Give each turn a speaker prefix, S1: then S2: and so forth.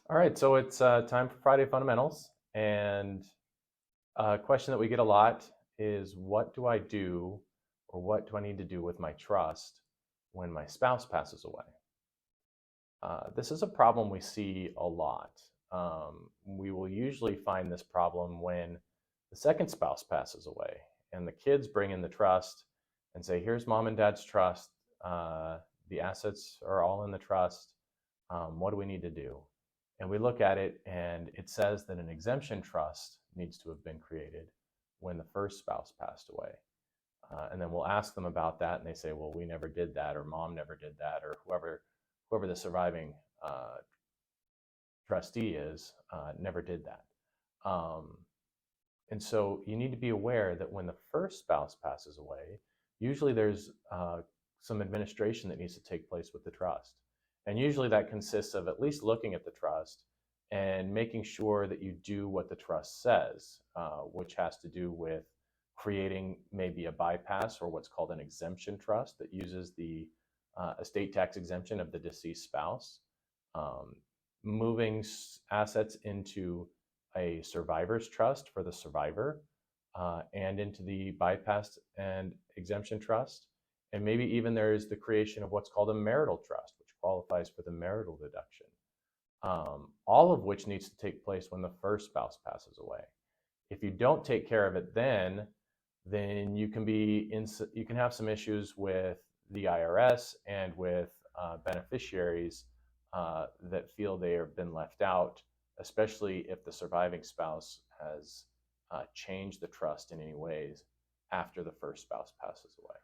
S1: All right, so it's time for Friday Fundamentals. And a question that we get a lot is what do I do or what do I need to do with my trust when my spouse passes away? This is a problem we see a lot. We will usually find this problem when the second spouse passes away and the kids bring in the trust and say, here's mom and dad's trust. The assets are all in the trust. What do we need to do? And we look at it and it says that an exemption trust needs to have been created when the first spouse passed away. And then we'll ask them about that, and they say, "Well, we never did that, or mom never did that, or whoever the surviving trustee is never did that." Um, and so you need to be aware that when the first spouse passes away, usually there's some administration that needs to take place with the trust. And usually that consists of at least looking at the trust and making sure that you do what the trust says, which has to do with creating maybe a bypass or what's called an exemption trust that uses the estate tax exemption of the deceased spouse, um, moving assets into a survivor's trust for the survivor, and into the bypass and exemption trust. And maybe even there's the creation of what's called a marital trust, which qualifies for the marital deduction, all of which needs to take place when the first spouse passes away. If you don't take care of it then you can have some issues with the IRS and with beneficiaries that feel they have been left out, especially if the surviving spouse has changed the trust in any ways after the first spouse passes away.